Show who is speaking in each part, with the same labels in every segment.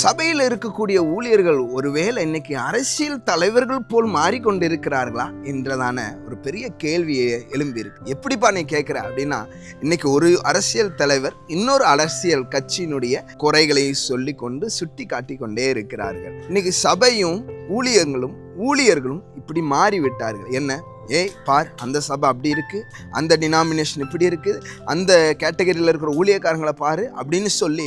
Speaker 1: சபையில் இருக்கக்கூடிய ஊழியர்கள் ஒருவேளை இன்னைக்கு அரசியல் தலைவர்கள் போல் மாறிக்கொண்டிருக்கிறார்களா என்றதான ஒரு பெரிய கேள்வியை எழும்பியிருக்கு. எப்படிப்பா நீ கேட்குற அப்படின்னா, இன்னைக்கு ஒரு அரசியல் தலைவர் இன்னொரு அரசியல் கட்சியினுடைய குறைகளை சொல்லி கொண்டு சுட்டி காட்டி கொண்டே இருக்கிறார்கள். இன்னைக்கு சபையும் ஊழியர்களும் இப்படி மாறிவிட்டார்கள். என்ன, ஏய் பார், அந்த சபை அப்படி இருக்குது, அந்த டினாமினேஷன் இப்படி இருக்குது, அந்த கேட்டகரியில் இருக்கிற ஊழியக்காரங்களை பாரு அப்படின்னு சொல்லி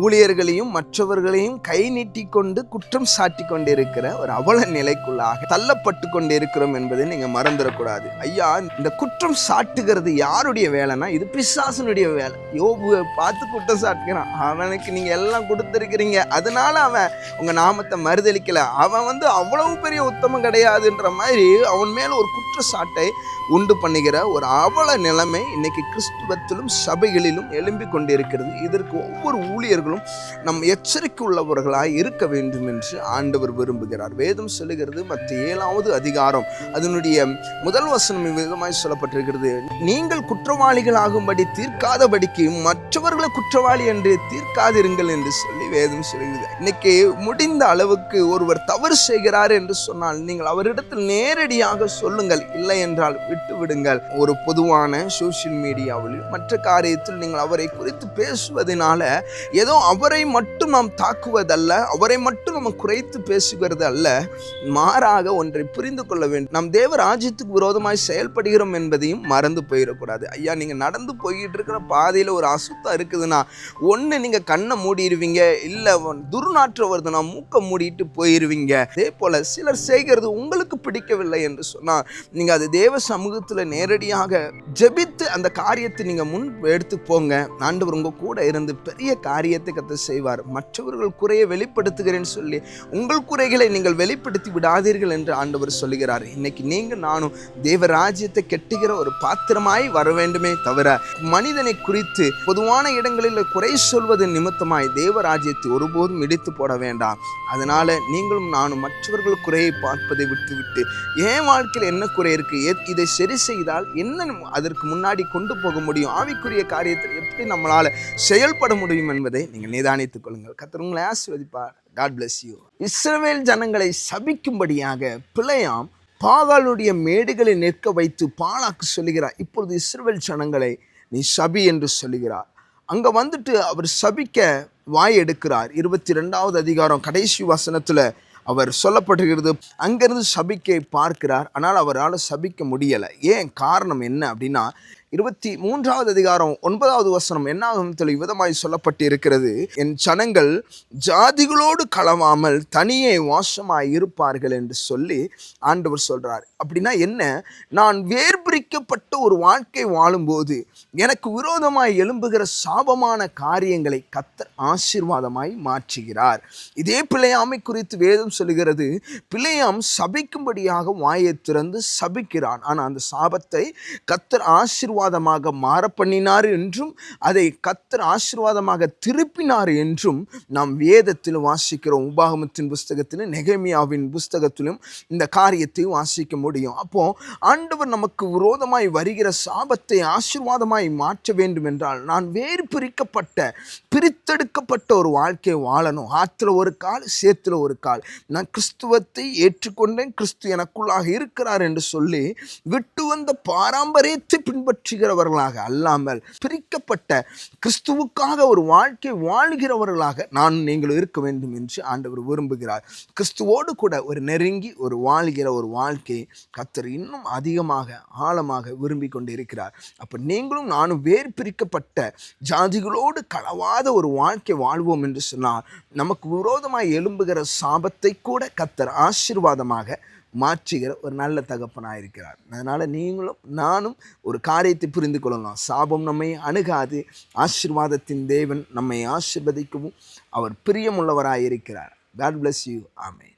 Speaker 1: ஊழியர்களையும் மற்றவர்களையும் கை நீட்டி கொண்டு குற்றம் சாட்டி கொண்டு இருக்கிற ஒரு அவல நிலைக்குள்ளாக தள்ளப்பட்டு கொண்டு இருக்கிறோம் என்பதை நீங்கள் மறந்துடக்கூடாது. ஐயா, இந்த குற்றம் சாட்டுகிறது யாருடைய வேலைன்னா, இது பிசாசனுடைய வேலை. யோபுவை பார்த்து குற்றம் சாட்டுகிறான். அவனுக்கு நீங்கள் எல்லாம் கொடுத்துருக்கிறீங்க, அதனால அவன் உங்கள் நாமத்தை மறுதளிக்கலை, அவன் அவ்வளவு பெரிய உத்தமம் கிடையாதுன்ற மாதிரி அவன் மேலே ஒரு சாட்டை உண்டு பண்ணுகிற ஒரு அவல நிலைமை இன்னைக்கு கிறிஸ்துவத்திலும் சபைகளிலும் எழும்பி கொண்டிருக்கிறது. இதற்கு ஒவ்வொரு ஊழியர்களும் நம் எச்சரிக்கை உள்ளவர்களாய் இருக்க வேண்டும் என்று ஆண்டவர் விரும்புகிறார். வேதம் சொல்லுகிறது, மத்திய 7வது அதிகாரம் அதனுடைய முதல் வசனம் விதமாய் சொல்லப்பட்டிருக்கிறது, நீங்கள் குற்றவாளிகள் ஆகும்படி தீர்க்காதபடிக்கு மற்றவர்களை குற்றவாளி என்று தீர்க்காதிருங்கள் என்று சொல்லி வேதம் சொல்லுகிறது. இன்னைக்கு முடிந்த அளவுக்கு ஒருவர் தவறு செய்கிறார் என்று சொன்னால் நீங்கள் அவரிடத்தில் நேரடியாக சொல்லுங்கள், இல்லை என்றால் விட்டு விடுங்கள். ஒரு பொதுவான சோசியல் மீடியாவில் மற்ற காரியத்தில் நீங்கள் அவரை குறித்து பேசுவதனால ஏதோ அவரை மட்டும் நாம் தாக்குவதல்ல, அவரை மட்டும் நம்ம குறைத்து பேசுகிறது அல்ல, மாறாக ஒன்றை புரிந்து கொள்ள வேண்டும். நம் தேவ ராஜ்யத்துக்கு விரோதமாய் செயல்படுகிறோம் என்பதையும் மறந்து போயிடக்கூடாது. ஐயா, நீங்க நடந்து போயிட்டு இருக்கிற பாதையில ஒரு அசுத்தம் இருக்குதுன்னா, ஒண்ணு நீங்க கண்ணை மூடிடுவீங்க, இல்ல துர்நாற்றம் வருதுன்னா மூக்க மூடிட்டு போயிருவீங்க. அதே போல சிலர் செய்கிறது உங்களுக்கு பிடிக்கவில்லை என்று சொன்னா நீங்க அது தேவ சமூகத்துல நேரடியாக ஜெபித்து அந்த காரியத்தை நீங்க முன் எடுத்து போங்க. ஆண்டவர் உங்க கூட இருந்து பெரிய காரியத்தை கத்த செய்வார். மற்றவர்கள் குறையை வெளிப்படுத்துகிறேன்னு சொல்லி உங்கள் குறைகளை நீங்கள் வெளிப்படுத்தி விடாதீர்கள் என்று ஆண்டவர் சொல்லுகிறார். இன்னைக்கு நீங்க நானும் தேவ ராஜ்யத்தை கெட்டுகிற ஒரு பாத்திரமாய் வர வேண்டுமே தவிர, மனிதனை குறித்து பொதுவான இடங்களில் குறை சொல்வது நிமித்தமாய் தேவ ராஜ்யத்தை ஒருபோதும் இடித்து போட வேண்டாம். அதனால நீங்களும் நானும் மற்றவர்கள் குறையை பார்ப்பதை விட்டுவிட்டு என் வாழ்க்கையில் என்ன குறை இருக்கு, இதை சரி செய்தால் என்ன அதற்கு முன்னாடி கொண்டு போக முடியும், ஆவிக்குரிய காரியத்தில் எப்படி நம்மளால செயல்பட முடியும் என்பதை நீங்கள் நிதானித்துக் கொள்ளுங்கள். கர்த்தர் உங்களை ஆசீர்வதிப்பார். God bless you. இஸ்ரவேல் ஜனங்களை சபிக்கும்படியாக பிலேயாம் பாகாலுடைய மேடுகளை நிற்க வைத்து பாலாக்கு சொல்லுகிறார், இப்பொழுது இஸ்ரவேல் ஜனங்களை நீ சபி என்று சொல்லுகிறார். அங்க அவர் சபிக்க வாய் எடுக்கிறார். 22வது அதிகாரம் கடைசி வசனத்துல அவர் சொல்லப்பட்டிருக்கிறது, அங்கிருந்து சபிக்கை பார்க்கிறார், ஆனால் அவரால் சபிக்க முடியலை. ஏன், காரணம் என்ன அப்படின்னா, 23வது அதிகாரம் 9வது வசனம் என்னாகும் விதமாய் சொல்லப்பட்டு இருக்கிறது, என் ஜனங்கள் ஜாதிகளோடு கலவாமல் தனியே வாசமாய் இருப்பார்கள் என்று சொல்லி ஆண்டவர் சொல்றார். அப்படின்னா என்ன, நான் வேர்பிரிக்கப்பட்ட ஒரு வாழ்க்கை வாழும்போது எனக்கு விரோதமாய் எழும்புகிற சாபமான காரியங்களை கர்த்தர் ஆசீர்வாதமாய் மாற்றுகிறார். இதே பிலேயாமை குறித்து வேதம் சொல்லுகிறது, பிலேயாம் சபிக்கும்படியாக வாயை திறந்து சபிக்கிறான், ஆனால் அந்த சாபத்தை கர்த்தர் ஆசீர்வாதமாக மாற பண்ணினார் என்றும் அதை கர்த்தர் ஆசீர்வாதமாக திருப்பினார் என்றும் நாம் வேதத்தில் வாசிக்கிறோம். உபாகமத்தின் புஸ்தகத்திலும் நெகேமியாவின் புஸ்தகத்திலும் இந்த காரியத்தை வாசிக்க முடியும். அப்போ ஆண்டவர் நமக்கு விரோதமாய் வருகிற சாபத்தை ஆசீர்வாதமாய் மாற்ற வேண்டும் என்றால், நான் வேறு பிரித்தெடுக்கப்பட்ட ஒரு வாழ்க்கையை வாழணும். ஆற்றுல ஒரு கால், சேத்துல ஒரு கால். நான் கிறிஸ்துவத்தை ஏற்றுக்கொண்டேன், கிறிஸ்து எனக்குள்ளாக இருக்கிறார் என்று சொல்லி விட்டு வந்த பாரம்பரியத்தை பின்பற்றுகிறவர்களாக அல்லாமல் பிரிக்கப்பட்ட கிறிஸ்துவுக்காக ஒரு வாழ்க்கை வாழ்கிறவர்களாக நான் நீங்கள் இருக்க வேண்டும் என்று ஆண்டவர் விரும்புகிறார். கிறிஸ்துவோடு கூட ஒரு நெருங்கி ஒரு வாழ்கிற ஒரு வாழ்க்கை கர்த்தர் இன்னும் அதிகமாக ஆழமாக விரும்பி கொண்டு இருக்கிறார். அப்ப நீங்களும் நானும் வேறு பிரிக்கப்பட்ட ஜாதிகளோடு கலவாத ஒரு வாழ்க்கை வாழ்வோம் என்று சொன்னால், நமக்கு விரோதமாய் எழும்புகிற சாபத்தை கூட கர்த்தர் ஆசீர்வாதமாக மாற்றுகிற ஒரு நல்ல தகப்பனாக இருக்கிறார். அதனால் நீங்களும் நானும் ஒரு காரியத்தை புரிந்து கொள்ளலாம், சாபம் நம்மை அணுகாது, ஆசீர்வாதத்தின் தேவன் நம்மை ஆசீர்வதிக்கவும் அவர் பிரியமுள்ளவராக இருக்கிறார். God bless you. Amen.